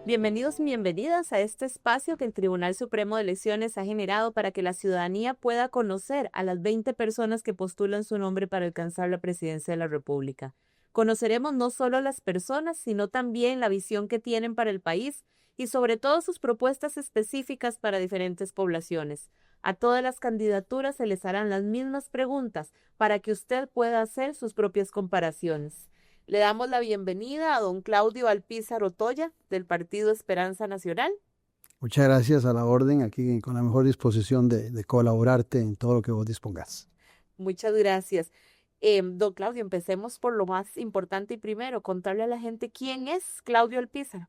Bienvenidos y bienvenidas a este espacio que el Tribunal Supremo de Elecciones ha generado para que la ciudadanía pueda conocer a las 20 personas que postulan su nombre para alcanzar la presidencia de la República. Conoceremos no solo a las personas, sino también la visión que tienen para el país y sobre todo sus propuestas específicas para diferentes poblaciones. A todas las candidaturas se les harán las mismas preguntas para que usted pueda hacer sus propias comparaciones. Le damos la bienvenida a don Claudio Alpizar Otoya, del Partido Esperanza Nacional. Muchas gracias, a la orden, aquí con la mejor disposición de colaborarte en todo lo que vos dispongas. Muchas gracias. Don Claudio, empecemos por lo más importante y primero, contarle a la gente quién es Claudio Alpizar.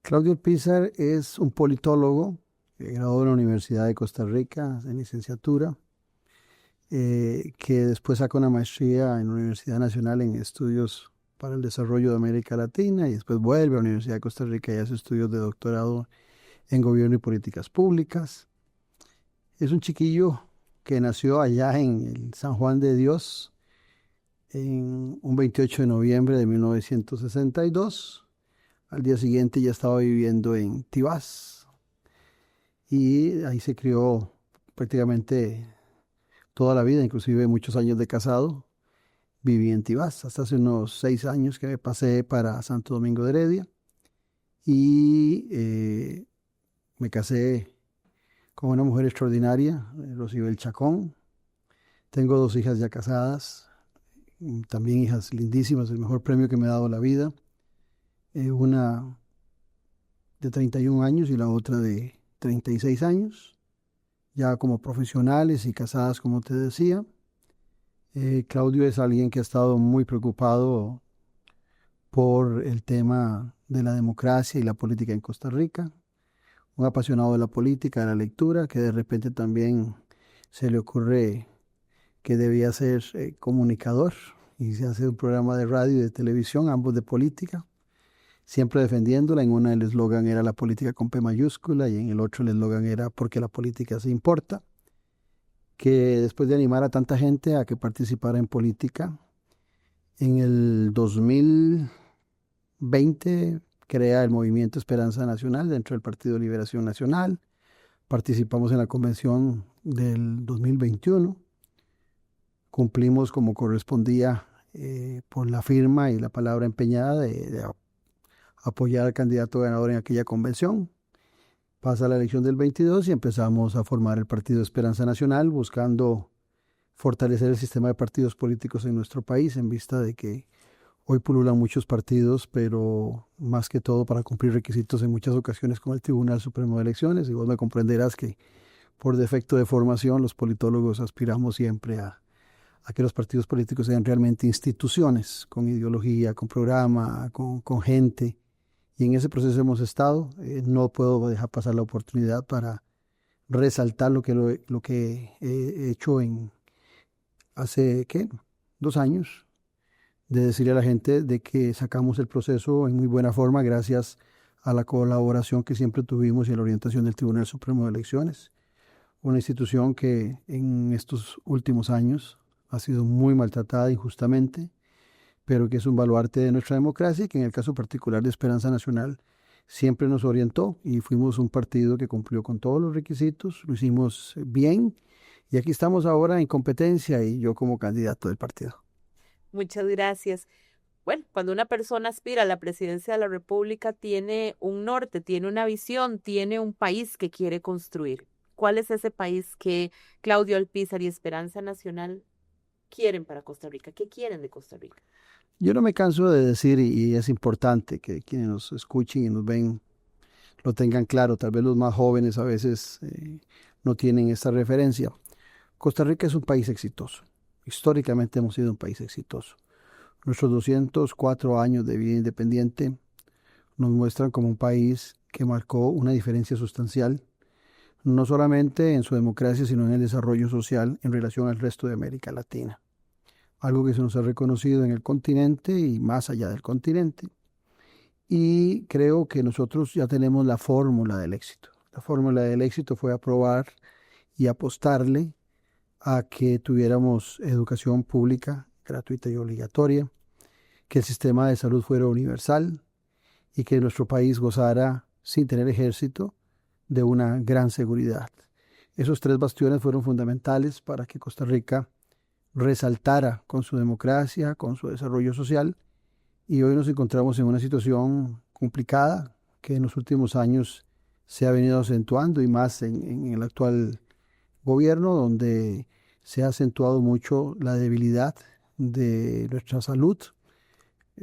Claudio Alpizar es un politólogo que graduó en la Universidad de Costa Rica en licenciatura, que después sacó una maestría en la Universidad Nacional en Estudios para el Desarrollo de América Latina y después vuelve a la Universidad de Costa Rica y hace estudios de doctorado en Gobierno y Políticas Públicas. Es un chiquillo que nació allá en el San Juan de Dios en un 28 de noviembre de 1962. Al día siguiente ya estaba viviendo en Tibás y ahí se crió prácticamente toda la vida, inclusive muchos años de casado. Viví en Tibás hasta hace unos 6 años que me pasé para Santo Domingo de Heredia y me casé con una mujer extraordinaria, Rosibel Chacón. Tengo 2 hijas ya casadas, también hijas lindísimas, el mejor premio que me ha dado la vida. Una de 31 años y la otra de 36 años, ya como profesionales y casadas, como te decía. Claudio es alguien que ha estado muy preocupado por el tema de la democracia y la política en Costa Rica, un apasionado de la política, de la lectura, que de repente también se le ocurre que debía ser comunicador y se hace un programa de radio y de televisión, ambos de política, siempre defendiéndola. En una el eslogan era la política con P mayúscula y en el otro el eslogan era porque la política se importa, que después de animar a tanta gente a que participara en política, en el 2020 crea el Movimiento Esperanza Nacional dentro del Partido Liberación Nacional. Participamos en la convención del 2021. Cumplimos como correspondía por la firma y la palabra empeñada de apoyar al candidato ganador en aquella convención. Pasa la elección del 22 y empezamos a formar el Partido Esperanza Nacional buscando fortalecer el sistema de partidos políticos en nuestro país en vista de que hoy pululan muchos partidos, pero más que todo para cumplir requisitos en muchas ocasiones con el Tribunal Supremo de Elecciones. Y vos me comprenderás que por defecto de formación los politólogos aspiramos siempre a que los partidos políticos sean realmente instituciones, con ideología, con programa, con gente. Y en ese proceso hemos estado. No puedo dejar pasar la oportunidad para resaltar lo que he hecho hace, ¿qué? 2 años, de decirle a la gente de que sacamos el proceso en muy buena forma gracias a la colaboración que siempre tuvimos y a la orientación del Tribunal Supremo de Elecciones, una institución que en estos últimos años ha sido muy maltratada injustamente, pero que es un baluarte de nuestra democracia y que en el caso particular de Esperanza Nacional siempre nos orientó y fuimos un partido que cumplió con todos los requisitos, lo hicimos bien y aquí estamos ahora en competencia y yo como candidato del partido. Muchas gracias. Bueno, cuando una persona aspira a la presidencia de la República, tiene un norte, tiene una visión, tiene un país que quiere construir. ¿Cuál es ese país que Claudio Alpizar y Esperanza Nacional quieren para Costa Rica? ¿Qué quieren de Costa Rica? Yo no me canso de decir, y es importante que quienes nos escuchen y nos ven lo tengan claro, tal vez los más jóvenes a veces no tienen esta referencia. Costa Rica es un país exitoso, históricamente hemos sido un país exitoso. Nuestros 204 años de vida independiente nos muestran como un país que marcó una diferencia sustancial, no solamente en su democracia, sino en el desarrollo social en relación al resto de América Latina. Algo que se nos ha reconocido en el continente y más allá del continente. Y creo que nosotros ya tenemos la fórmula del éxito. La fórmula del éxito fue aprobar y apostarle a que tuviéramos educación pública, gratuita y obligatoria, que el sistema de salud fuera universal y que nuestro país gozara, sin tener ejército, de una gran seguridad. Esos 3 bastiones fueron fundamentales para que Costa Rica resaltara con su democracia, con su desarrollo social, y hoy nos encontramos en una situación complicada que en los últimos años se ha venido acentuando, y más en el actual gobierno, donde se ha acentuado mucho la debilidad de nuestra salud.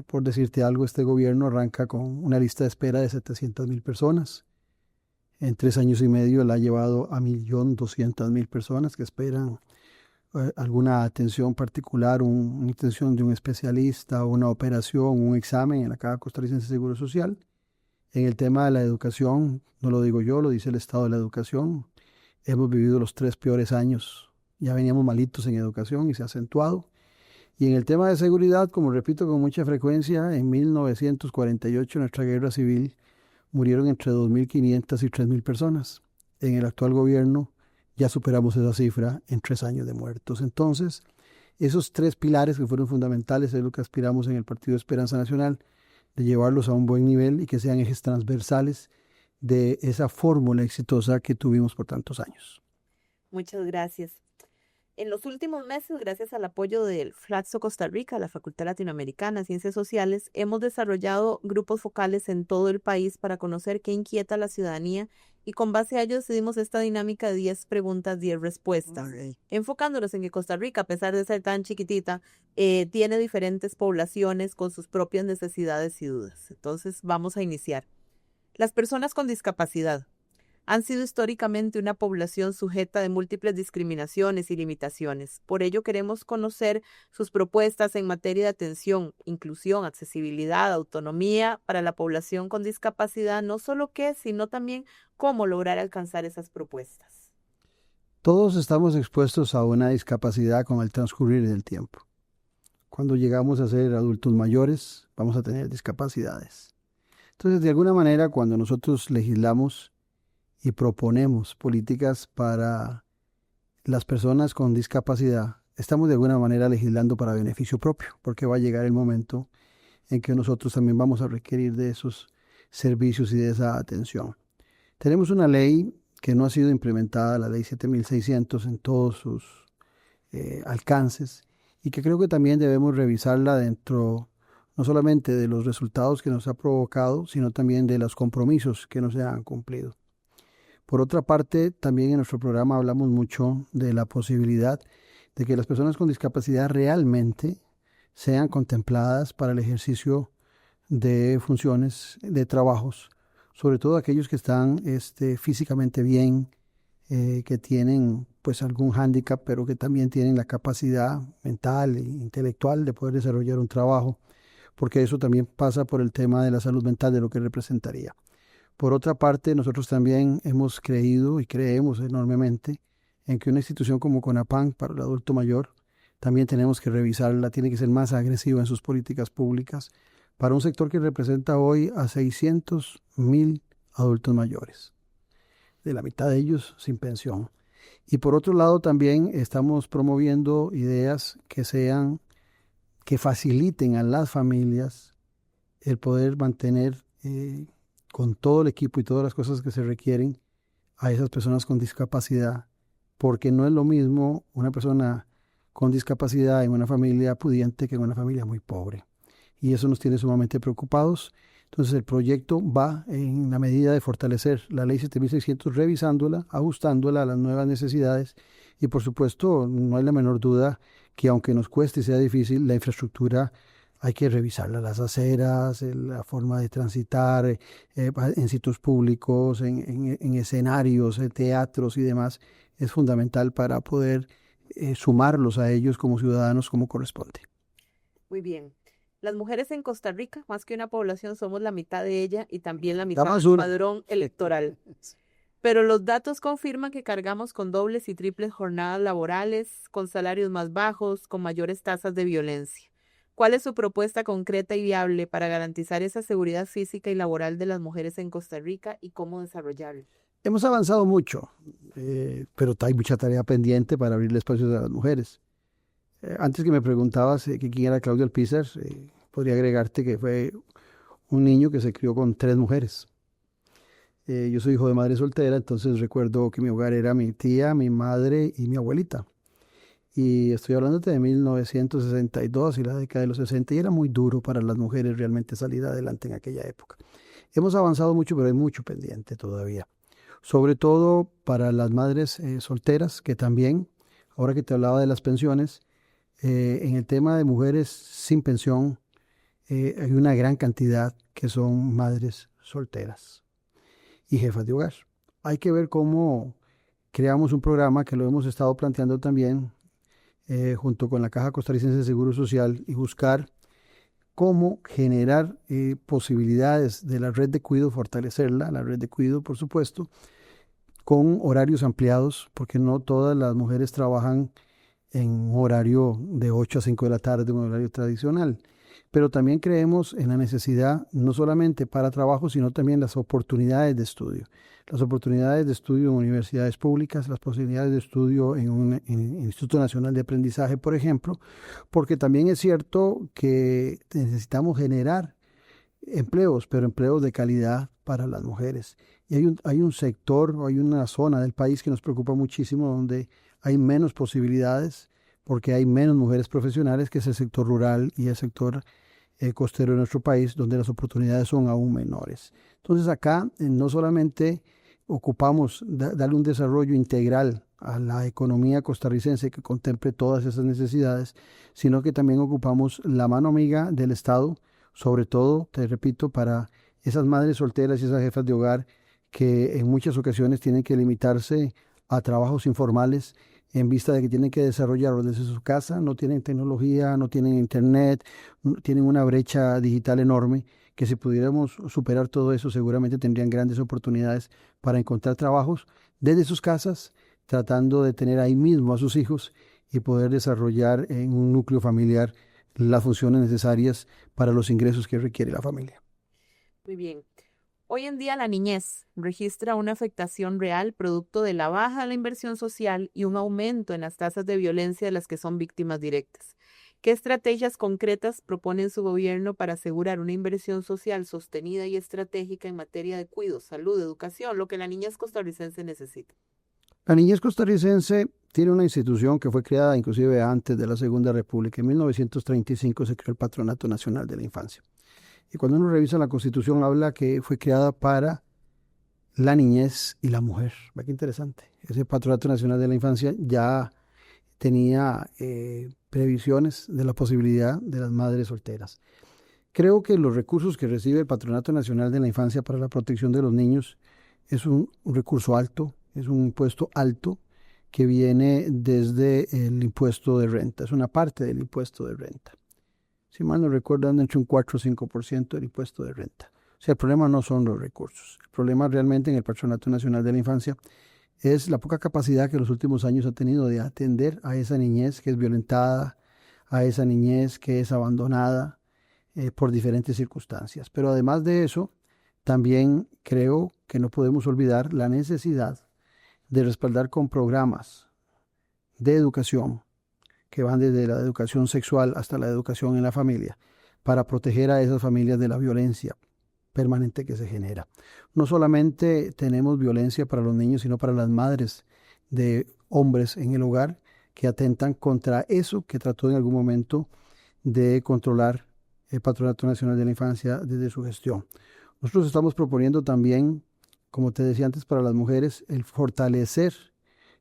Por decirte algo, este gobierno arranca con una lista de espera de 700,000 personas. En 3 años y medio la ha llevado a 1.200.000 personas que esperan alguna atención particular, una atención de un especialista, una operación, un examen en la Caja Costarricense de Seguro Social. En el tema de la educación, no lo digo yo, lo dice el Estado de la Educación. Hemos vivido los 3 peores años. Ya veníamos malitos en educación y se ha acentuado. Y en el tema de seguridad, como repito con mucha frecuencia, en 1948, en nuestra guerra civil, murieron entre 2.500 y 3.000 personas. En el actual gobierno ya superamos esa cifra en 3 años de muertos. Entonces, esos 3 pilares que fueron fundamentales es lo que aspiramos en el Partido Esperanza Nacional, de llevarlos a un buen nivel y que sean ejes transversales de esa fórmula exitosa que tuvimos por tantos años. Muchas gracias. En los últimos meses, gracias al apoyo del Flaxo Costa Rica, la Facultad Latinoamericana de Ciencias Sociales, hemos desarrollado grupos focales en todo el país para conocer qué inquieta a la ciudadanía, y con base a ello decidimos esta dinámica de 10 preguntas, 10 respuestas, enfocándonos en que Costa Rica, a pesar de ser tan chiquitita, tiene diferentes poblaciones con sus propias necesidades y dudas. Entonces, vamos a iniciar. Las personas con discapacidad han sido históricamente una población sujeta de múltiples discriminaciones y limitaciones. Por ello queremos conocer sus propuestas en materia de atención, inclusión, accesibilidad, autonomía para la población con discapacidad, no solo qué, sino también cómo lograr alcanzar esas propuestas. Todos estamos expuestos a una discapacidad con el transcurrir del tiempo. Cuando llegamos a ser adultos mayores, vamos a tener discapacidades. Entonces, de alguna manera, cuando nosotros legislamos y proponemos políticas para las personas con discapacidad, estamos de alguna manera legislando para beneficio propio, porque va a llegar el momento en que nosotros también vamos a requerir de esos servicios y de esa atención. Tenemos una ley que no ha sido implementada, la ley 7600, en todos sus alcances, y que creo que también debemos revisarla dentro no solamente de los resultados que nos ha provocado, sino también de los compromisos que no se han cumplido. Por otra parte, también en nuestro programa hablamos mucho de la posibilidad de que las personas con discapacidad realmente sean contempladas para el ejercicio de funciones, de trabajos, sobre todo aquellos que están físicamente bien, que tienen pues algún hándicap, pero que también tienen la capacidad mental e intelectual de poder desarrollar un trabajo, porque eso también pasa por el tema de la salud mental, de lo que representaría. Por otra parte, nosotros también hemos creído y creemos enormemente en que una institución como CONAPAN para el adulto mayor también tenemos que revisarla, tiene que ser más agresiva en sus políticas públicas para un sector que representa hoy a 600,000 adultos mayores, de la mitad de ellos sin pensión. Y por otro lado también estamos promoviendo ideas que faciliten a las familias el poder mantener con todo el equipo y todas las cosas que se requieren a esas personas con discapacidad, porque no es lo mismo una persona con discapacidad en una familia pudiente que en una familia muy pobre. Y eso nos tiene sumamente preocupados. Entonces el proyecto va en la medida de fortalecer la ley 7600, revisándola, ajustándola a las nuevas necesidades, y por supuesto no hay la menor duda que aunque nos cueste y sea difícil, la infraestructura hay que revisarla, las aceras, la forma de transitar en sitios públicos, en escenarios, en teatros y demás, es fundamental para poder sumarlos a ellos como ciudadanos como corresponde. Muy bien. Las mujeres en Costa Rica, más que una población, somos la mitad de ella y también la mitad del padrón electoral. Pero los datos confirman que cargamos con dobles y triples jornadas laborales, con salarios más bajos, con mayores tasas de violencia. ¿Cuál es su propuesta concreta y viable para garantizar esa seguridad física y laboral de las mujeres en Costa Rica y cómo desarrollarlo? Hemos avanzado mucho, pero hay mucha tarea pendiente para abrirle espacios a las mujeres. Antes que me preguntabas quién era Claudio Alpizar, podría agregarte que fue un niño que se crió con 3 mujeres. Yo soy hijo de madre soltera, entonces recuerdo que mi hogar era mi tía, mi madre y mi abuelita. Y estoy hablando de 1962 y la década de los 60, y era muy duro para las mujeres realmente salir adelante en aquella época. Hemos avanzado mucho, pero hay mucho pendiente todavía. Sobre todo para las madres solteras, que también, ahora que te hablaba de las pensiones, en el tema de mujeres sin pensión, hay una gran cantidad que son madres solteras y jefas de hogar. Hay que ver cómo creamos un programa que lo hemos estado planteando también junto con la Caja Costarricense de Seguro Social, y buscar cómo generar posibilidades de la red de cuidado, fortalecerla, la red de cuidado, por supuesto, con horarios ampliados, porque no todas las mujeres trabajan en un horario de 8 a 5 de la tarde, un horario tradicional. Pero también creemos en la necesidad, no solamente para trabajo, sino también las oportunidades de estudio. Las oportunidades de estudio en universidades públicas, las posibilidades de estudio en un Instituto Nacional de Aprendizaje, por ejemplo, porque también es cierto que necesitamos generar empleos, pero empleos de calidad para las mujeres. Y hay un sector, o hay una zona del país que nos preocupa muchísimo, donde hay menos posibilidades, porque hay menos mujeres profesionales, que es el sector rural y el sector costero de nuestro país, donde las oportunidades son aún menores. Entonces acá no solamente ocupamos darle un desarrollo integral a la economía costarricense que contemple todas esas necesidades, sino que también ocupamos la mano amiga del Estado, sobre todo, te repito, para esas madres solteras y esas jefas de hogar que en muchas ocasiones tienen que limitarse a trabajos informales en vista de que tienen que desarrollarlo desde su casa, no tienen tecnología, no tienen internet, tienen una brecha digital enorme, que si pudiéramos superar todo eso, seguramente tendrían grandes oportunidades para encontrar trabajos desde sus casas, tratando de tener ahí mismo a sus hijos y poder desarrollar en un núcleo familiar las funciones necesarias para los ingresos que requiere la familia. Muy bien. Hoy en día la niñez registra una afectación real producto de la baja de la inversión social y un aumento en las tasas de violencia de las que son víctimas directas. ¿Qué estrategias concretas propone su gobierno para asegurar una inversión social sostenida y estratégica en materia de cuidado, salud, educación, lo que la niñez costarricense necesita? La niñez costarricense tiene una institución que fue creada inclusive antes de la Segunda República. En 1935 se creó el Patronato Nacional de la Infancia. Y cuando uno revisa la Constitución, habla que fue creada para la niñez y la mujer. Ve qué interesante. Ese Patronato Nacional de la Infancia ya tenía previsiones de la posibilidad de las madres solteras. Creo que los recursos que recibe el Patronato Nacional de la Infancia para la protección de los niños es un recurso alto, es un impuesto alto que viene desde el impuesto de renta, es una parte del impuesto de renta. Si mal no recuerdo, anda entre un 4 o 5% del impuesto de renta. O sea, el problema no son los recursos. El problema realmente en el Patronato Nacional de la Infancia es la poca capacidad que en los últimos años ha tenido de atender a esa niñez que es violentada, a esa niñez que es abandonada por diferentes circunstancias. Pero además de eso, también creo que no podemos olvidar la necesidad de respaldar con programas de educación que van desde la educación sexual hasta la educación en la familia, para proteger a esas familias de la violencia permanente que se genera. No solamente tenemos violencia para los niños, sino para las madres de hombres en el hogar que atentan contra eso que trató en algún momento de controlar el Patronato Nacional de la Infancia desde su gestión. Nosotros estamos proponiendo también, como te decía antes, para las mujeres, el fortalecer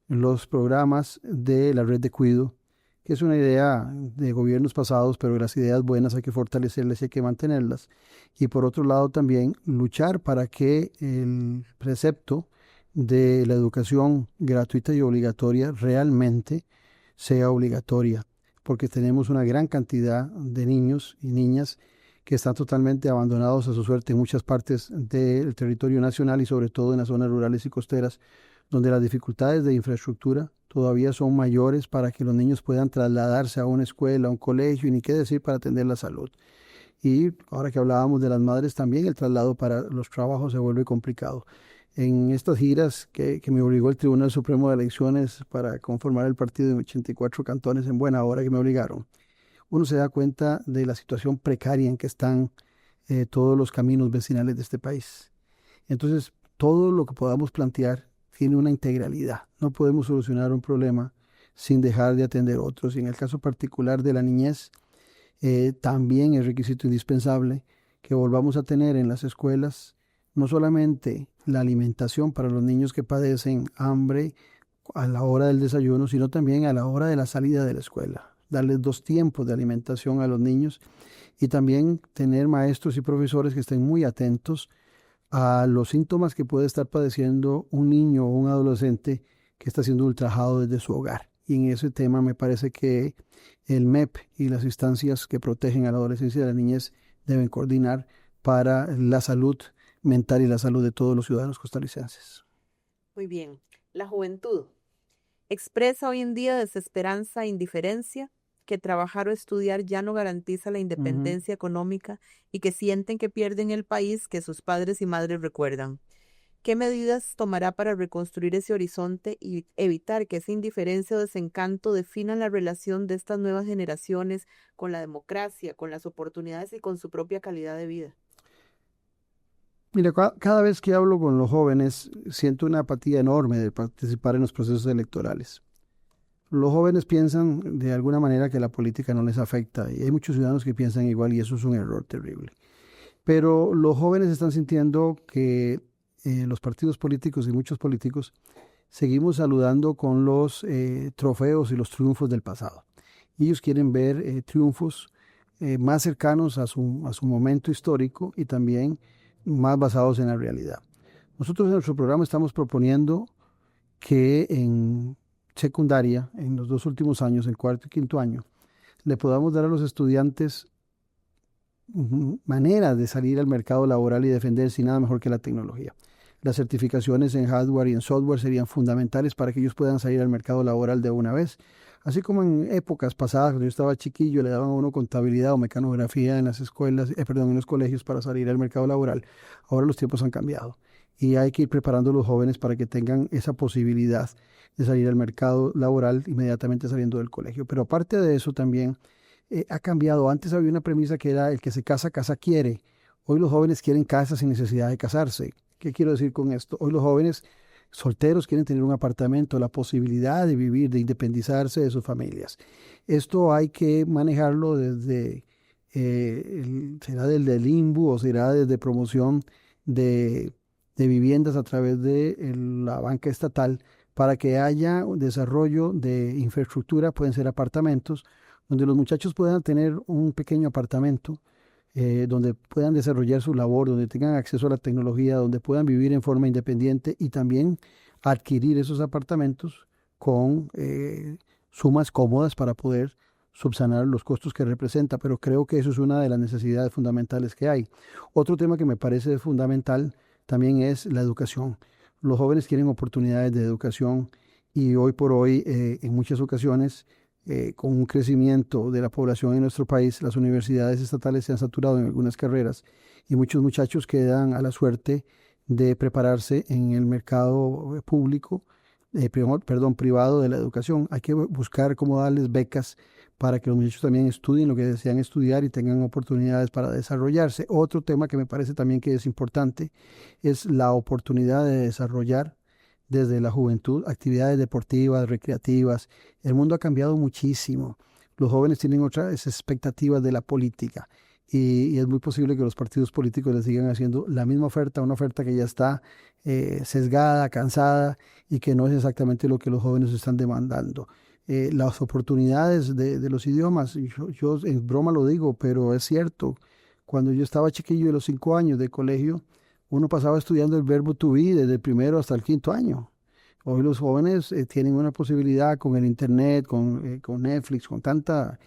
los programas de la red de cuidado, que es una idea de gobiernos pasados, pero las ideas buenas hay que fortalecerlas y hay que mantenerlas. Y por otro lado también luchar para que el precepto de la educación gratuita y obligatoria realmente sea obligatoria, porque tenemos una gran cantidad de niños y niñas que están totalmente abandonados a su suerte en muchas partes del territorio nacional y sobre todo en las zonas rurales y costeras, donde las dificultades de infraestructura todavía son mayores para que los niños puedan trasladarse a una escuela, a un colegio, y ni qué decir para atender la salud. Y ahora que hablábamos de las madres, también el traslado para los trabajos se vuelve complicado. En estas giras que me obligó el Tribunal Supremo de Elecciones para conformar el partido en 84 cantones, en buena hora que me obligaron, uno se da cuenta de la situación precaria en que están todos los caminos vecinales de este país. Entonces, todo lo que podamos plantear tiene una integralidad. No podemos solucionar un problema sin dejar de atender otros. Y en el caso particular de la niñez, también es requisito indispensable que volvamos a tener en las escuelas no solamente la alimentación para los niños que padecen hambre a la hora del desayuno, sino también a la hora de la salida de la escuela. Darles 2 tiempos de alimentación a los niños y también tener maestros y profesores que estén muy atentos a los síntomas que puede estar padeciendo un niño o un adolescente que está siendo ultrajado desde su hogar. Y en ese tema me parece que el MEP y las instancias que protegen a la adolescencia y a la niñez deben coordinar para la salud mental y la salud de todos los ciudadanos costarricenses. Muy bien. La juventud expresa hoy en día desesperanza e indiferencia, que trabajar o estudiar ya no garantiza la independencia económica y que sienten que pierden el país que sus padres y madres recuerdan. ¿Qué medidas tomará para reconstruir ese horizonte y evitar que esa indiferencia o desencanto definan la relación de estas nuevas generaciones con la democracia, con las oportunidades y con su propia calidad de vida? Mira, cada vez que hablo con los jóvenes, siento una apatía enorme de participar en los procesos electorales. Los jóvenes piensan de alguna manera que la política no les afecta y hay muchos ciudadanos que piensan igual y eso es un error terrible. Pero los jóvenes están sintiendo que los partidos políticos y muchos políticos seguimos saludando con los trofeos y los triunfos del pasado. Ellos quieren ver triunfos más cercanos a su momento histórico y también más basados en la realidad. Nosotros en nuestro programa estamos proponiendo que en secundaria, en los 2 últimos años, el 4º y 5º año, le podamos dar a los estudiantes maneras de salir al mercado laboral y defenderse, y nada mejor que la tecnología. Las certificaciones en hardware y en software serían fundamentales para que ellos puedan salir al mercado laboral de una vez. Así como en épocas pasadas, cuando yo estaba chiquillo, le daban a uno contabilidad o mecanografía en las escuelas, en los colegios para salir al mercado laboral. Ahora los tiempos han cambiado y hay que ir preparando a los jóvenes para que tengan esa posibilidad de salir al mercado laboral inmediatamente saliendo del colegio. Pero aparte de eso también ha cambiado. Antes había una premisa que era el que se casa, casa quiere. Hoy los jóvenes quieren casa sin necesidad de casarse. ¿Qué quiero decir con esto? Hoy los jóvenes solteros quieren tener un apartamento, la posibilidad de vivir, de independizarse de sus familias. Esto hay que manejarlo desde, será desde el INBU o será desde promoción de viviendas a través de la banca estatal para que haya un desarrollo de infraestructura, pueden ser apartamentos, donde los muchachos puedan tener un pequeño apartamento, donde puedan desarrollar su labor, donde tengan acceso a la tecnología, donde puedan vivir en forma independiente y también adquirir esos apartamentos con sumas cómodas para poder subsanar los costos que representa, pero creo que eso es una de las necesidades fundamentales que hay. Otro tema que me parece fundamental también es la educación. Los jóvenes quieren oportunidades de educación y hoy por hoy, en muchas ocasiones, con un crecimiento de la población en nuestro país, las universidades estatales se han saturado en algunas carreras y muchos muchachos quedan a la suerte de prepararse en el mercado público, privado de la educación. Hay que buscar cómo darles becas para que los muchachos también estudien lo que desean estudiar y tengan oportunidades para desarrollarse. Otro tema que me parece también que es importante es la oportunidad de desarrollar desde la juventud actividades deportivas, recreativas. El mundo ha cambiado muchísimo. Los jóvenes tienen otras expectativas de la política y es muy posible que los partidos políticos les sigan haciendo la misma oferta, una oferta que ya está sesgada, cansada y que no es exactamente lo que los jóvenes están demandando. Las oportunidades de los idiomas, yo en broma lo digo, pero es cierto. Cuando yo estaba chiquillo de los 5 años de colegio, uno pasaba estudiando el verbo to be desde el primero hasta el 5º año. Hoy los jóvenes tienen una posibilidad con el internet, con Netflix, con tanta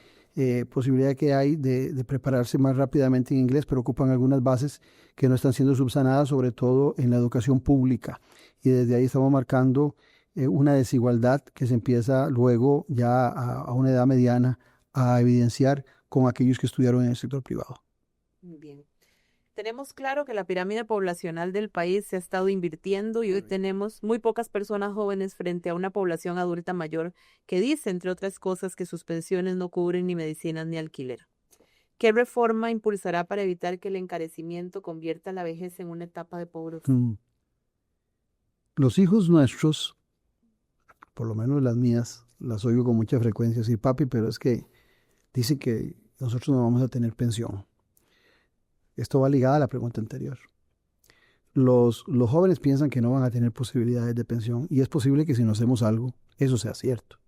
posibilidad que hay de prepararse más rápidamente en inglés, pero ocupan algunas bases que no están siendo subsanadas, sobre todo en la educación pública. Y desde ahí estamos marcando una desigualdad que se empieza luego ya a una edad mediana a evidenciar con aquellos que estudiaron en el sector privado. Bien. Tenemos claro que la pirámide poblacional del país se ha estado invirtiendo y hoy tenemos muy pocas personas jóvenes frente a una población adulta mayor que dice, entre otras cosas, que sus pensiones no cubren ni medicinas ni alquiler. ¿Qué reforma impulsará para evitar que el encarecimiento convierta la vejez en una etapa de pobreza? Los hijos nuestros, por lo menos las mías, las oigo con mucha frecuencia decir, papi, pero es que dicen que nosotros no vamos a tener pensión. Esto va ligado a la pregunta anterior. Los jóvenes piensan que no van a tener posibilidades de pensión y es posible que si no hacemos algo, eso sea cierto.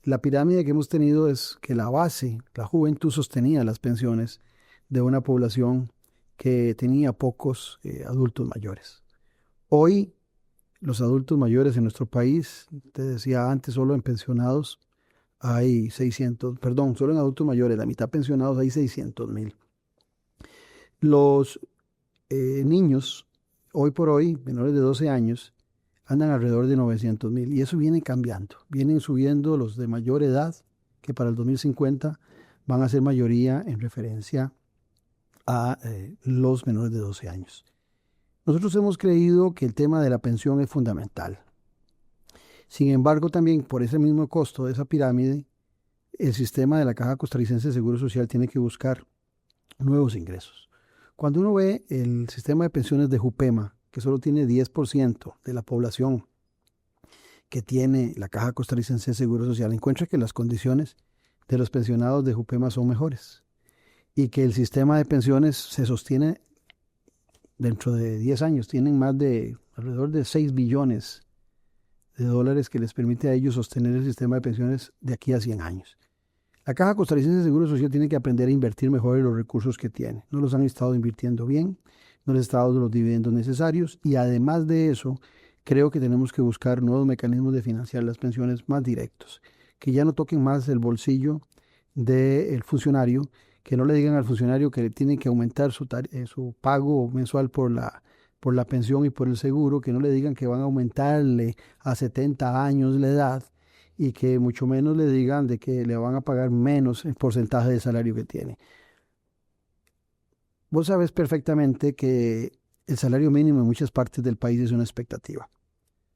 La pirámide que hemos tenido es que la base, la juventud sostenía las pensiones de una población que tenía pocos adultos mayores. Hoy, los adultos mayores en nuestro país, te decía antes, solo en pensionados hay 600, perdón, solo en adultos mayores, la mitad pensionados hay 600,000. Los niños, hoy por hoy, menores de 12 años, andan alrededor de 900,000 y eso viene cambiando. Vienen subiendo los de mayor edad, que para el 2050 van a ser mayoría en referencia a los menores de 12 años. Nosotros hemos creído que el tema de la pensión es fundamental. Sin embargo, también por ese mismo costo de esa pirámide, el sistema de la Caja Costarricense de Seguro Social tiene que buscar nuevos ingresos. Cuando uno ve el sistema de pensiones de Jupema, que solo tiene 10% de la población que tiene la Caja Costarricense de Seguro Social, encuentra que las condiciones de los pensionados de Jupema son mejores y que el sistema de pensiones se sostiene dentro de 10 años. Tienen más de alrededor de 6 billones de dólares que les permite a ellos sostener el sistema de pensiones de aquí a 100 años. La Caja Costarricense de Seguro Social tiene que aprender a invertir mejor en los recursos que tiene. No los han estado invirtiendo bien, no les han dado los dividendos necesarios y además de eso, creo que tenemos que buscar nuevos mecanismos de financiar las pensiones más directos, que ya no toquen más el bolsillo del funcionario, que no le digan al funcionario que tiene que aumentar su pago mensual por la pensión y por el seguro, que no le digan que van a aumentarle a 70 años la edad y que mucho menos le digan de que le van a pagar menos el porcentaje de salario que tiene. Vos sabes perfectamente que el salario mínimo en muchas partes del país es una expectativa,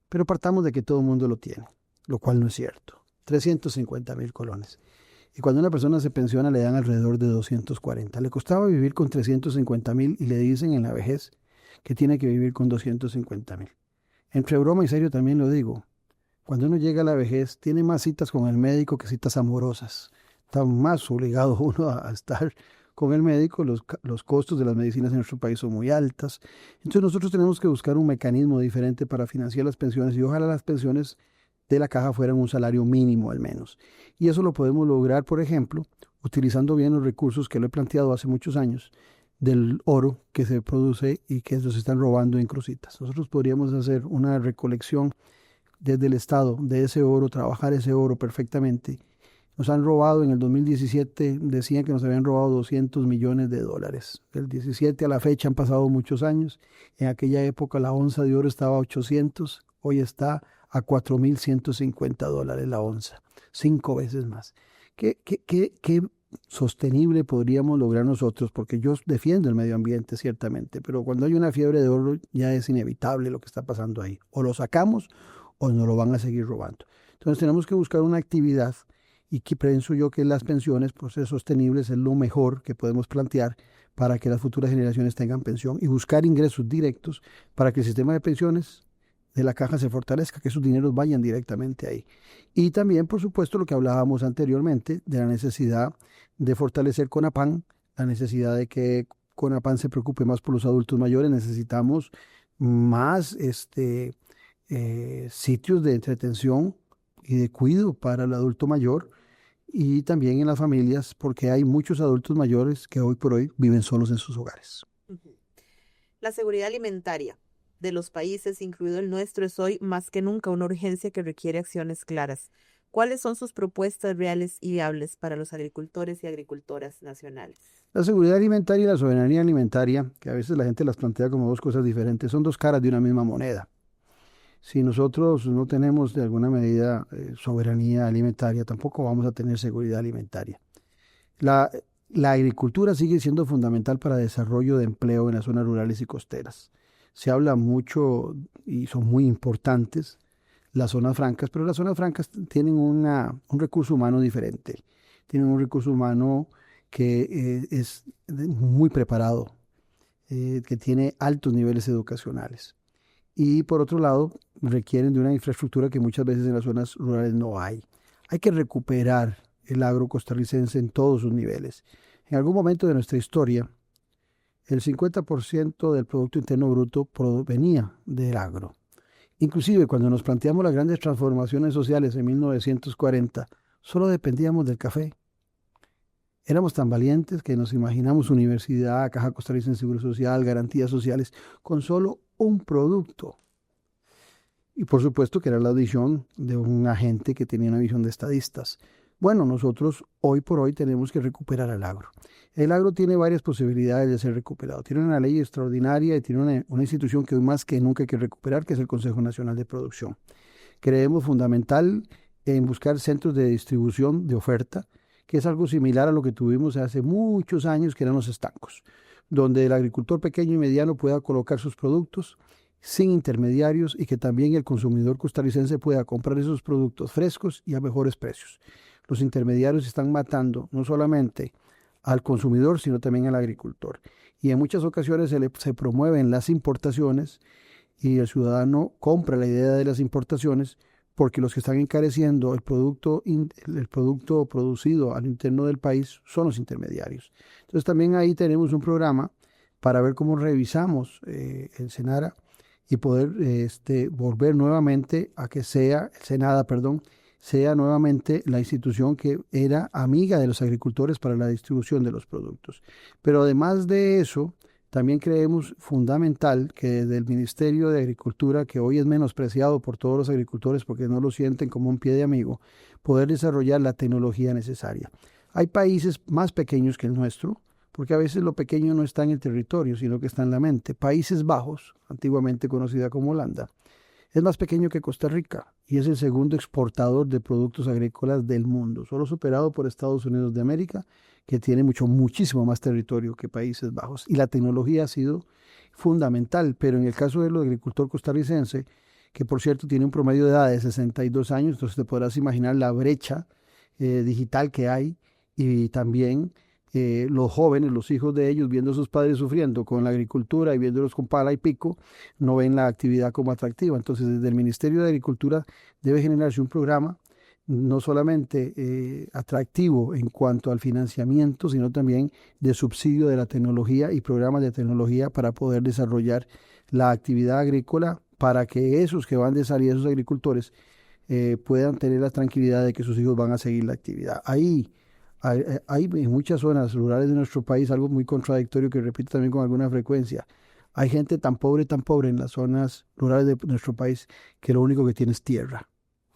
pero partamos de que todo el mundo lo tiene, lo cual no es cierto. 350,000 colones. Y cuando una persona se pensiona le dan alrededor de 240. Le costaba vivir con 350,000 y le dicen en la vejez que tiene que vivir con 250,000. Entre broma y serio también lo digo. Cuando uno llega a la vejez, tiene más citas con el médico que citas amorosas. Está más obligado uno a estar con el médico. Los costos de las medicinas en nuestro país son muy altas. Entonces nosotros tenemos que buscar un mecanismo diferente para financiar las pensiones y ojalá las pensiones de la caja fueran un salario mínimo al menos. Y eso lo podemos lograr, por ejemplo, utilizando bien los recursos que lo he planteado hace muchos años del oro que se produce y que se están robando en Cruzitas. Nosotros podríamos hacer una recolección desde el Estado de ese oro, trabajar ese oro perfectamente. Nos han robado en el 2017, decían que nos habían robado 200 millones de dólares. Del 17 a la fecha han pasado muchos años. En aquella época la onza de oro estaba a 800, hoy está a 4.150 dólares la onza, 5 veces más. ¿Qué sostenible podríamos lograr nosotros? Porque yo defiendo el medio ambiente, ciertamente, pero cuando hay una fiebre de oro ya es inevitable lo que está pasando ahí. O lo sacamos o nos lo van a seguir robando. Entonces tenemos que buscar una actividad y que pienso yo que las pensiones, por ser sostenibles, es lo mejor que podemos plantear para que las futuras generaciones tengan pensión y buscar ingresos directos para que el sistema de pensiones de la caja se fortalezca, que esos dineros vayan directamente ahí. Y también, por supuesto, lo que hablábamos anteriormente de la necesidad de fortalecer CONAPAN, la necesidad de que CONAPAN se preocupe más por los adultos mayores. Necesitamos más sitios de entretención y de cuidado para el adulto mayor y también en las familias, porque hay muchos adultos mayores que hoy por hoy viven solos en sus hogares. La seguridad alimentaria de los países, incluido el nuestro, es hoy más que nunca una urgencia que requiere acciones claras. ¿Cuáles son sus propuestas reales y viables para los agricultores y agricultoras nacionales? La seguridad alimentaria y la soberanía alimentaria, que a veces la gente las plantea como dos cosas diferentes, son dos caras de una misma moneda. Si nosotros no tenemos de alguna medida soberanía alimentaria, tampoco vamos a tener seguridad alimentaria. La agricultura sigue siendo fundamental para el desarrollo de empleo en las zonas rurales y costeras. Se habla mucho y son muy importantes las zonas francas, pero las zonas francas tienen un recurso humano diferente. Tienen un recurso humano que es muy preparado, que tiene altos niveles educacionales. Y por otro lado, requieren de una infraestructura que muchas veces en las zonas rurales no hay. Hay que recuperar el agro costarricense en todos sus niveles. En algún momento de nuestra historia, el 50% del Producto Interno Bruto provenía del agro. Inclusive cuando nos planteamos las grandes transformaciones sociales en 1940, solo dependíamos del café. Éramos tan valientes que nos imaginamos universidad, Caja Costarricense de Seguro Social, garantías sociales, con solo un producto. Y por supuesto que era la audición de un agente que tenía una visión de estadistas. Bueno, nosotros hoy por hoy tenemos que recuperar el agro. El agro tiene varias posibilidades de ser recuperado. Tiene una ley extraordinaria y tiene una institución que hoy más que nunca hay que recuperar, que es el Consejo Nacional de Producción. Creemos fundamental en buscar centros de distribución de oferta, que es algo similar a lo que tuvimos hace muchos años, que eran los estancos, donde el agricultor pequeño y mediano pueda colocar sus productos sin intermediarios y que también el consumidor costarricense pueda comprar esos productos frescos y a mejores precios. Los intermediarios están matando no solamente al consumidor, sino también al agricultor. Y en muchas ocasiones se promueven las importaciones y el ciudadano compra la idea de las importaciones porque los que están encareciendo el producto producido al interno del país son los intermediarios. Entonces también ahí tenemos un programa para ver cómo revisamos el SENARA y poder volver nuevamente a que sea, el SENADA, sea nuevamente la institución que era amiga de los agricultores para la distribución de los productos. Pero además de eso, también creemos fundamental que desde el Ministerio de Agricultura, que hoy es menospreciado por todos los agricultores porque no lo sienten como un pie de amigo, poder desarrollar la tecnología necesaria. Hay países más pequeños que el nuestro, porque a veces lo pequeño no está en el territorio, sino que está en la mente. Países Bajos, antiguamente conocida como Holanda, es más pequeño que Costa Rica y es el segundo exportador de productos agrícolas del mundo, solo superado por Estados Unidos de América, que tiene muchísimo más territorio que Países Bajos. Y la tecnología ha sido fundamental, pero en el caso del agricultor costarricense, que por cierto tiene un promedio de edad de 62 años, entonces te podrás imaginar la brecha digital que hay y también los jóvenes, los hijos de ellos, viendo a sus padres sufriendo con la agricultura y viéndolos con pala y pico, no ven la actividad como atractiva. Entonces, desde el Ministerio de Agricultura debe generarse un programa no solamente atractivo en cuanto al financiamiento, sino también de subsidio de la tecnología y programas de tecnología para poder desarrollar la actividad agrícola para que esos que van de salida, esos agricultores, puedan tener la tranquilidad de que sus hijos van a seguir la actividad. Hay en muchas zonas rurales de nuestro país algo muy contradictorio que repito también con alguna frecuencia. Hay gente tan pobre en las zonas rurales de nuestro país que lo único que tiene es tierra.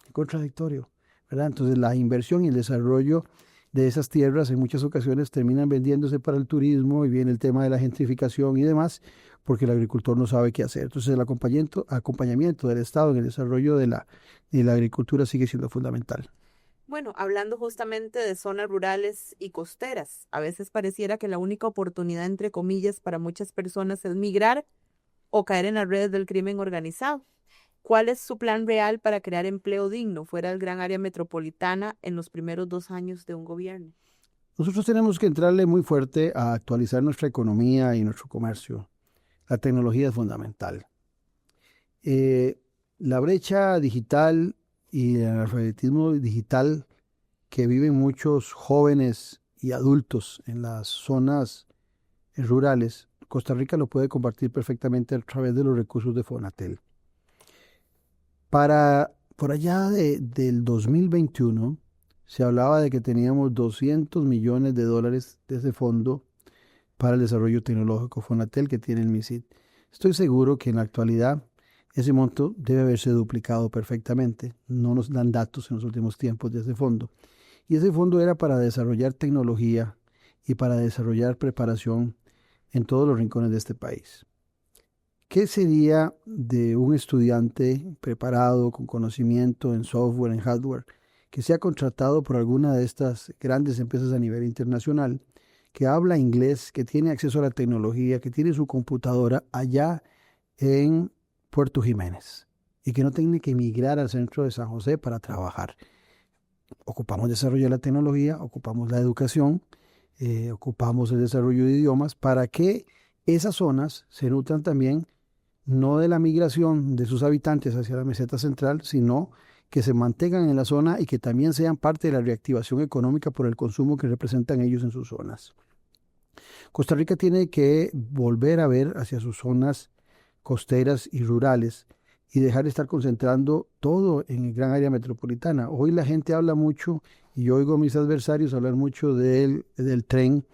Es contradictorio, ¿verdad? Entonces la inversión y el desarrollo de esas tierras en muchas ocasiones terminan vendiéndose para el turismo y viene el tema de la gentrificación y demás, porque el agricultor no sabe qué hacer. Entonces el acompañamiento del Estado en el desarrollo de la agricultura sigue siendo fundamental. Bueno, hablando justamente de zonas rurales y costeras, a veces pareciera que la única oportunidad, entre comillas, para muchas personas es migrar o caer en las redes del crimen organizado. ¿Cuál es su plan real para crear empleo digno fuera del gran área metropolitana en los primeros 2 años de un gobierno? Nosotros tenemos que entrarle muy fuerte a actualizar nuestra economía y nuestro comercio. La tecnología es fundamental. La brecha digital y el analfabetismo digital que viven muchos jóvenes y adultos en las zonas rurales, Costa Rica lo puede combatir perfectamente a través de los recursos de Fonatel. Por allá del 2021 se hablaba de que teníamos $200 millones de ese fondo para el desarrollo tecnológico Fonatel que tiene el MISID. Estoy seguro que en la actualidad ese monto debe haberse duplicado perfectamente. No nos dan datos en los últimos tiempos de ese fondo. Y ese fondo era para desarrollar tecnología y para desarrollar preparación en todos los rincones de este país. ¿Qué sería de un estudiante preparado con conocimiento en software, en hardware, que sea contratado por alguna de estas grandes empresas a nivel internacional, que habla inglés, que tiene acceso a la tecnología, que tiene su computadora allá en Puerto Jiménez y que no tiene que emigrar al centro de San José para trabajar? Ocupamos desarrollar la tecnología, ocupamos la educación ocupamos el desarrollo de idiomas para que esas zonas se nutran también no de la migración de sus habitantes hacia la meseta central, sino que se mantengan en la zona y que también sean parte de la reactivación económica por el consumo que representan ellos en sus zonas. Costa Rica tiene que volver a ver hacia sus zonas costeras y rurales y dejar de estar concentrando todo en el gran área metropolitana. Hoy la gente habla mucho, y yo oigo a mis adversarios hablar mucho del tren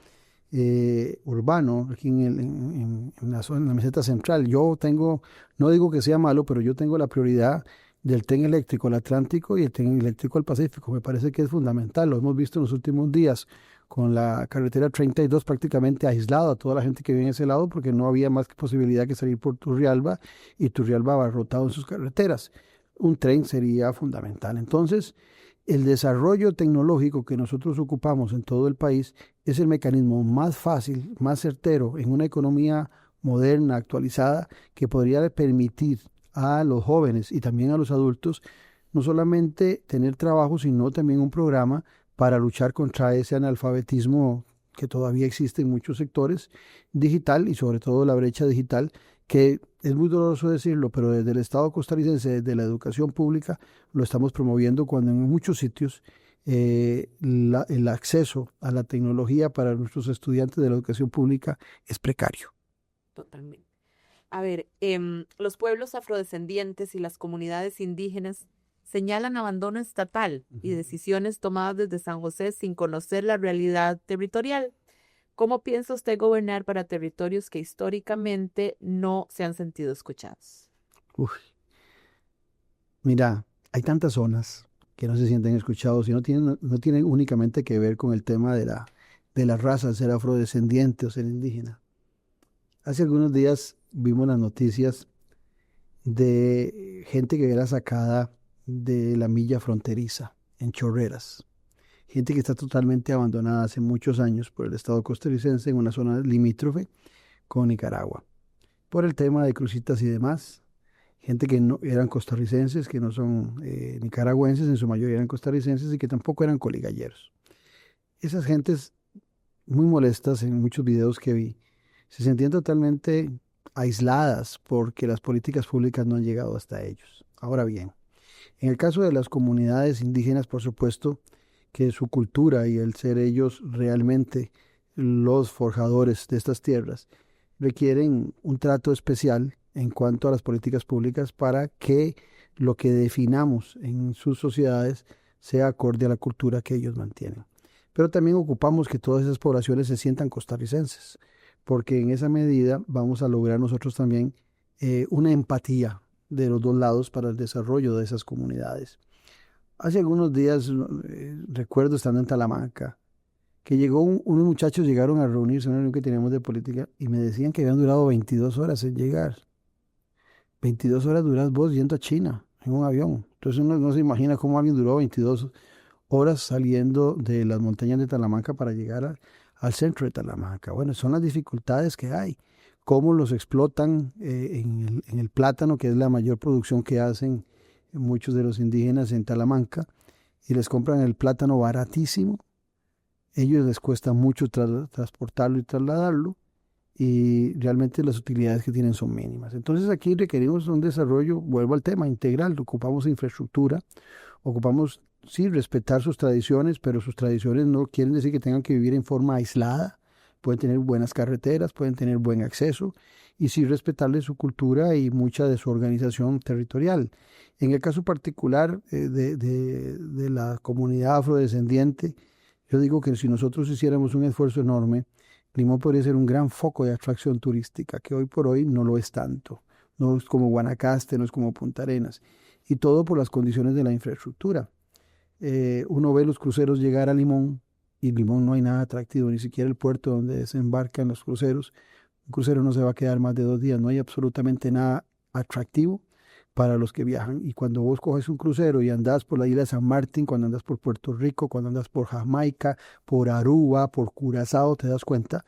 urbano aquí en la zona, en la meseta central. Yo tengo, no digo que sea malo, pero yo tengo la prioridad del tren eléctrico al Atlántico y el tren eléctrico al Pacífico. Me parece que es fundamental. Lo hemos visto en los últimos días con la carretera 32 prácticamente aislada a toda la gente que vive en ese lado porque no había más posibilidad que salir por Turrialba y Turrialba abarrotado en sus carreteras. Un tren sería fundamental. Entonces, el desarrollo tecnológico que nosotros ocupamos en todo el país es el mecanismo más fácil, más certero en una economía moderna, actualizada, que podría permitir a los jóvenes y también a los adultos no solamente tener trabajo, sino también un programa para luchar contra ese analfabetismo que todavía existe en muchos sectores digital y sobre todo la brecha digital, que es muy doloroso decirlo, pero desde el Estado costarricense, desde la educación pública, lo estamos promoviendo cuando en muchos sitios el acceso a la tecnología para nuestros estudiantes de la educación pública es precario. Totalmente. A ver, los pueblos afrodescendientes y las comunidades indígenas señalan abandono estatal y decisiones tomadas desde San José sin conocer la realidad territorial. ¿Cómo piensa usted gobernar para territorios que históricamente no se han sentido escuchados? Uf, mira, hay tantas zonas que no se sienten escuchados y no tienen únicamente que ver con el tema de la raza, ser afrodescendiente o ser indígena. Hace algunos días vimos las noticias de gente que era sacada de la milla fronteriza en Chorreras. Gente que está totalmente abandonada hace muchos años por el Estado costarricense en una zona limítrofe con Nicaragua. Por el tema de crucitas y demás, gente que no eran costarricenses, que no son nicaragüenses, en su mayoría eran costarricenses y que tampoco eran coligalleros. Esas gentes muy molestas en muchos videos que vi, se sentían totalmente aisladas porque las políticas públicas no han llegado hasta ellos. Ahora bien, en el caso de las comunidades indígenas, por supuesto, que su cultura y el ser ellos realmente los forjadores de estas tierras requieren un trato especial en cuanto a las políticas públicas para que lo que definamos en sus sociedades sea acorde a la cultura que ellos mantienen. Pero también ocupamos que todas esas poblaciones se sientan costarricenses, porque en esa medida vamos a lograr nosotros también una empatía de los dos lados para el desarrollo de esas comunidades. Hace algunos días recuerdo estando en Talamanca, que unos muchachos llegaron a reunirse en una reunión que teníamos de política y me decían que habían durado 22 horas en llegar. 22 horas duras vos yendo a China en un avión. Entonces uno no se imagina cómo alguien duró 22 horas saliendo de las montañas de Talamanca para llegar al centro de Talamanca. Bueno, son las dificultades que hay. Cómo los explotan en el plátano, que es la mayor producción que hacen muchos de los indígenas en Talamanca, y les compran el plátano baratísimo. Ellos les cuesta mucho transportarlo y trasladarlo, y realmente las utilidades que tienen son mínimas. Entonces aquí requerimos un desarrollo, vuelvo al tema, integral. Ocupamos infraestructura, ocupamos, sí, respetar sus tradiciones, pero sus tradiciones no quieren decir que tengan que vivir en forma aislada. Pueden tener buenas carreteras, pueden tener buen acceso y sí respetarle su cultura y mucha de su organización territorial. En el caso particular de la comunidad afrodescendiente, yo digo que si nosotros hiciéramos un esfuerzo enorme, Limón podría ser un gran foco de atracción turística, que hoy por hoy no lo es tanto. No es como Guanacaste, no es como Punta Arenas. Y todo por las condiciones de la infraestructura. Uno ve los cruceros llegar a Limón, y en Limón no hay nada atractivo, ni siquiera el puerto donde desembarcan los cruceros. Un crucero no se va a quedar más de 2 días, no hay absolutamente nada atractivo para los que viajan. Y cuando vos coges un crucero y andás por la isla de San Martín, cuando andas por Puerto Rico, cuando andas por Jamaica, por Aruba, por Curazao, te das cuenta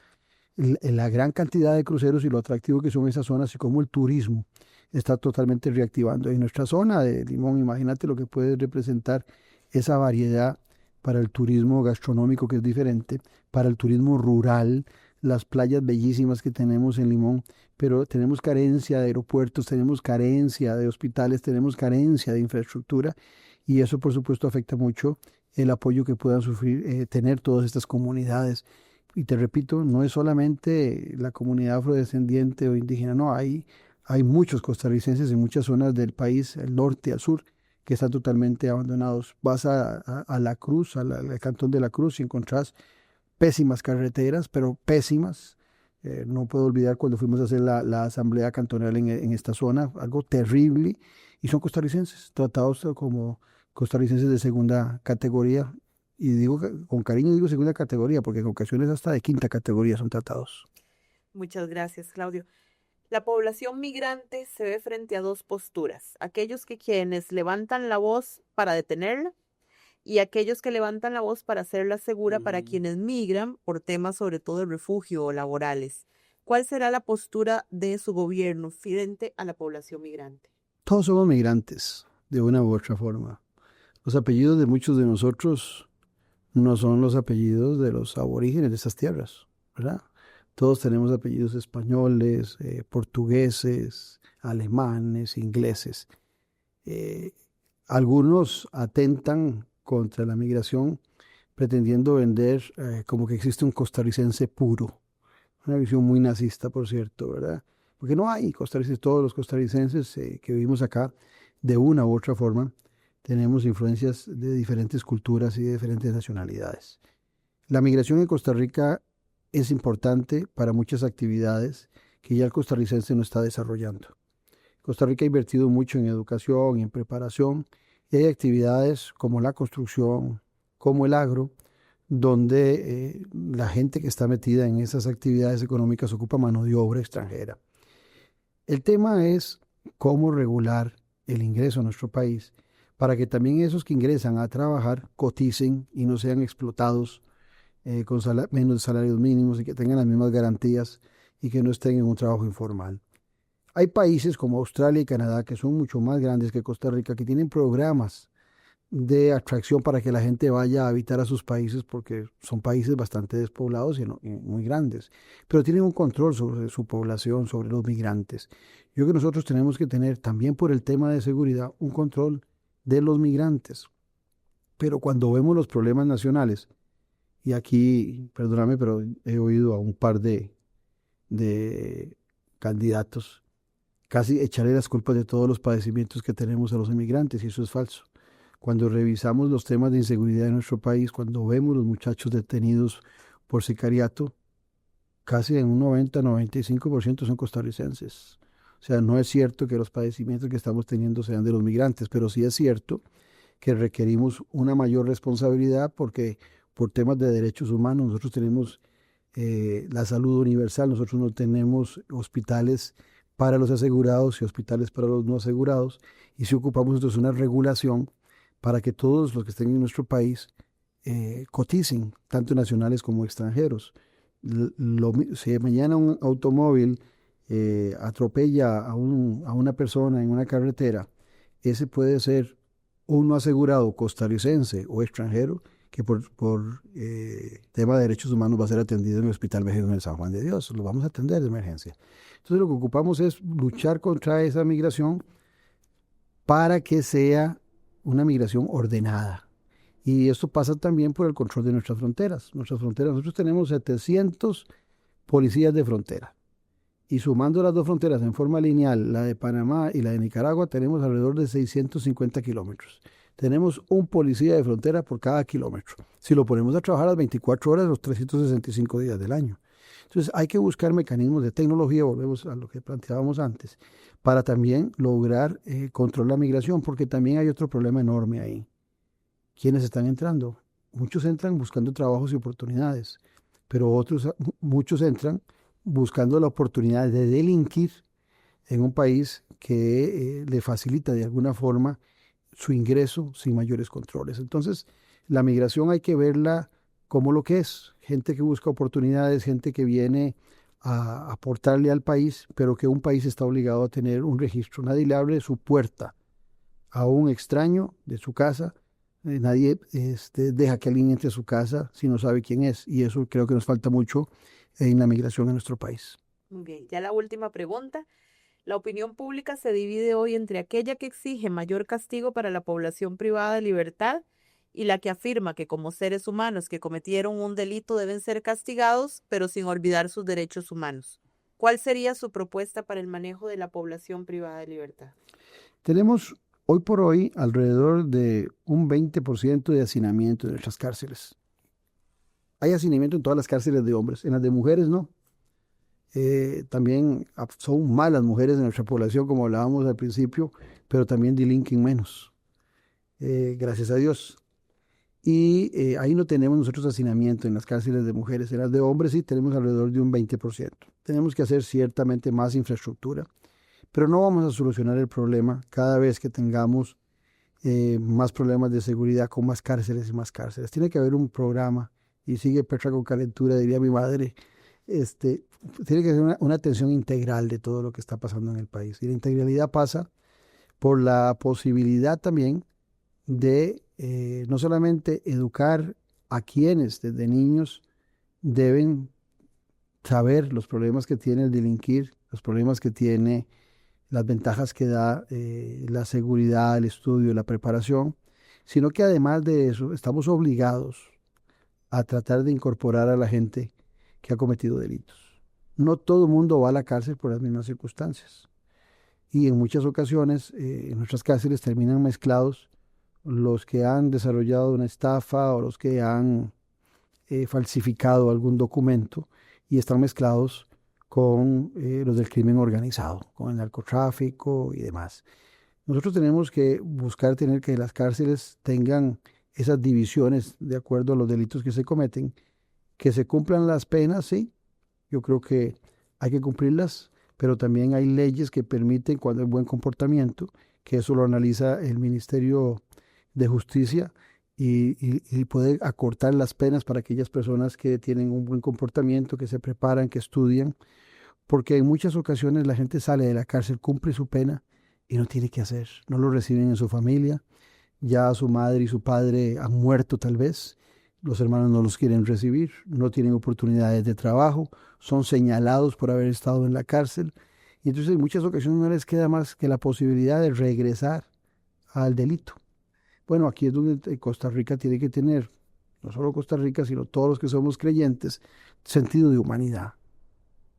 la gran cantidad de cruceros y lo atractivo que son esas zonas y cómo el turismo está totalmente reactivando. En nuestra zona de Limón, imagínate lo que puede representar esa variedad para el turismo gastronómico, que es diferente, para el turismo rural, las playas bellísimas que tenemos en Limón, pero tenemos carencia de aeropuertos, tenemos carencia de hospitales, tenemos carencia de infraestructura, y eso por supuesto afecta mucho el apoyo que puedan tener todas estas comunidades. Y te repito, no es solamente la comunidad afrodescendiente o indígena, no, hay muchos costarricenses en muchas zonas del país, el norte al sur, que están totalmente abandonados. Vas a La Cruz, al cantón de La Cruz, y encontrás pésimas carreteras, pero pésimas. No puedo olvidar cuando fuimos a hacer la asamblea cantonal en esta zona, algo terrible, y son costarricenses, tratados como costarricenses de segunda categoría, y digo con cariño, digo segunda categoría, porque en ocasiones hasta de quinta categoría son tratados. Muchas gracias, Claudio. La población migrante se ve frente a dos posturas: aquellos quienes levantan la voz para detenerla y aquellos que levantan la voz para hacerla segura para quienes migran por temas sobre todo de refugio o laborales. ¿Cuál será la postura de su gobierno frente a la población migrante? Todos somos migrantes, de una u otra forma. Los apellidos de muchos de nosotros no son los apellidos de los aborígenes de esas tierras, ¿verdad? Todos tenemos apellidos españoles, portugueses, alemanes, ingleses. Algunos atentan contra la migración pretendiendo vender como que existe un costarricense puro. Una visión muy nazista, por cierto, ¿verdad? Porque no hay costarricenses, todos los costarricenses que vivimos acá, de una u otra forma, tenemos influencias de diferentes culturas y de diferentes nacionalidades. La migración en Costa Rica es importante para muchas actividades que ya el costarricense no está desarrollando. Costa Rica ha invertido mucho en educación y en preparación, y hay actividades como la construcción, como el agro, donde la gente que está metida en esas actividades económicas ocupa mano de obra extranjera. El tema es cómo regular el ingreso a nuestro país para que también esos que ingresan a trabajar coticen y no sean explotados con menos salarios mínimos, y que tengan las mismas garantías y que no estén en un trabajo informal. Hay países como Australia y Canadá, que son mucho más grandes que Costa Rica, que tienen programas de atracción para que la gente vaya a habitar a sus países, porque son países bastante despoblados y muy grandes, pero tienen un control sobre su población, sobre los migrantes. Yo creo que nosotros tenemos que tener también, por el tema de seguridad, un control de los migrantes. Pero cuando vemos los problemas nacionales, y aquí, perdóname, pero he oído a un par de candidatos casi echarle las culpas de todos los padecimientos que tenemos a los inmigrantes, y eso es falso. Cuando revisamos los temas de inseguridad en nuestro país, cuando vemos los muchachos detenidos por sicariato, casi en un 90-95% son costarricenses. O sea, no es cierto que los padecimientos que estamos teniendo sean de los migrantes, pero sí es cierto que requerimos una mayor responsabilidad, porque por temas de derechos humanos nosotros tenemos la salud universal, nosotros no tenemos hospitales para los asegurados y hospitales para los no asegurados, y si ocupamos entonces una regulación para que todos los que estén en nuestro país coticen, tanto nacionales como extranjeros. Si mañana un automóvil atropella a una persona en una carretera, ese puede ser un no asegurado costarricense o extranjero, que por tema de derechos humanos va a ser atendido en el Hospital México en el San Juan de Dios. Lo vamos a atender de emergencia. Entonces lo que ocupamos es luchar contra esa migración para que sea una migración ordenada. Y esto pasa también por el control de nuestras fronteras. Nosotros tenemos 700 policías de frontera. Y sumando las dos fronteras en forma lineal, la de Panamá y la de Nicaragua, tenemos alrededor de 650 kilómetros. Tenemos un policía de frontera por cada kilómetro. Si lo ponemos a trabajar las 24 horas, los 365 días del año. Entonces hay que buscar mecanismos de tecnología, volvemos a lo que planteábamos antes, para también lograr controlar la migración, porque también hay otro problema enorme ahí. ¿Quiénes están entrando? Muchos entran buscando trabajos y oportunidades, pero muchos entran buscando la oportunidad de delinquir en un país que le facilita de alguna forma su ingreso sin mayores controles. Entonces, la migración hay que verla como lo que es: gente que busca oportunidades, gente que viene a aportarle al país, pero que un país está obligado a tener un registro. Nadie le abre su puerta a un extraño de su casa Nadie deja que alguien entre a su casa si no sabe quién es. Y eso creo que nos falta mucho en la migración en nuestro país. Muy bien, ya la última pregunta. La opinión pública se divide hoy entre aquella que exige mayor castigo para la población privada de libertad y la que afirma que como seres humanos que cometieron un delito deben ser castigados, pero sin olvidar sus derechos humanos. ¿Cuál sería su propuesta para el manejo de la población privada de libertad? Tenemos hoy por hoy alrededor de un 20% de hacinamiento en nuestras cárceles. Hay hacinamiento en todas las cárceles de hombres, en las de mujeres no. También son más las mujeres en nuestra población, como hablábamos al principio, pero también delinquen menos, gracias a Dios. Y ahí no tenemos nosotros hacinamiento en las cárceles de mujeres. En las de hombres sí tenemos alrededor de un 20%. Tenemos que hacer ciertamente más infraestructura, pero no vamos a solucionar el problema cada vez que tengamos más problemas de seguridad con más cárceles y más cárceles. Tiene que haber un programa, y sigue Petra con calentura, diría mi madre, tiene que ser una atención integral de todo lo que está pasando en el país. Y la integralidad pasa por la posibilidad también de no solamente educar a quienes desde niños deben saber los problemas que tiene el delinquir, los problemas que tiene, las ventajas que da la seguridad, el estudio, la preparación, sino que además de eso estamos obligados a tratar de incorporar a la gente que ha cometido delitos. No todo el mundo va a la cárcel por las mismas circunstancias. Y en muchas ocasiones en nuestras cárceles terminan mezclados los que han desarrollado una estafa o los que han falsificado algún documento y están mezclados con los del crimen organizado, con el narcotráfico y demás. Nosotros tenemos que buscar tener que las cárceles tengan esas divisiones de acuerdo a los delitos que se cometen, que se cumplan las penas, sí, yo creo que hay que cumplirlas, pero también hay leyes que permiten cuando hay buen comportamiento, que eso lo analiza el Ministerio de Justicia y puede acortar las penas para aquellas personas que tienen un buen comportamiento, que se preparan, que estudian, porque en muchas ocasiones la gente sale de la cárcel, cumple su pena y no tiene que hacer, no lo reciben en su familia, ya su madre y su padre han muerto tal vez, los hermanos no los quieren recibir, no tienen oportunidades de trabajo, son señalados por haber estado en la cárcel y entonces en muchas ocasiones no les queda más que la posibilidad de regresar al delito. Bueno, aquí es donde Costa Rica tiene que tener, no solo Costa Rica, sino todos los que somos creyentes, sentido de humanidad,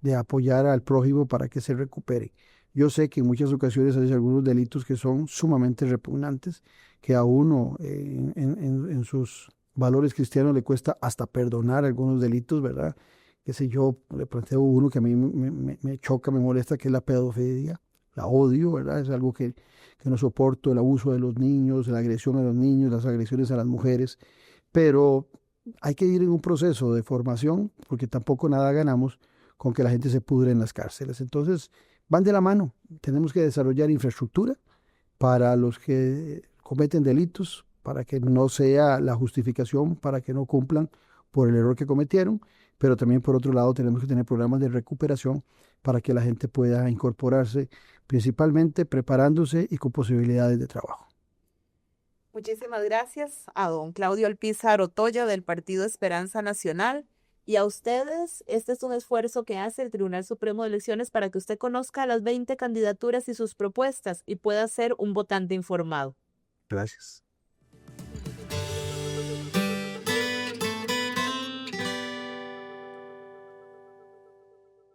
de apoyar al prójimo para que se recupere. Yo sé que en muchas ocasiones hay algunos delitos que son sumamente repugnantes, que a uno en sus valores cristianos le cuesta hasta perdonar algunos delitos, ¿verdad? Qué sé yo, le planteo uno que a mí me choca, me molesta, que es la pedofilia, la odio, ¿verdad? Es algo que no soporto, el abuso de los niños, la agresión a los niños, las agresiones a las mujeres, pero hay que ir en un proceso de formación, porque tampoco nada ganamos con que la gente se pudre en las cárceles. Entonces, van de la mano. Tenemos que desarrollar infraestructura para los que cometen delitos, para que no sea la justificación, para que no cumplan por el error que cometieron, pero también por otro lado tenemos que tener programas de recuperación para que la gente pueda incorporarse, principalmente preparándose y con posibilidades de trabajo. Muchísimas gracias a don Claudio Alpizar Otoya del Partido Esperanza Nacional y a ustedes. Este es un esfuerzo que hace el Tribunal Supremo de Elecciones para que usted conozca las 20 candidaturas y sus propuestas y pueda ser un votante informado. Gracias.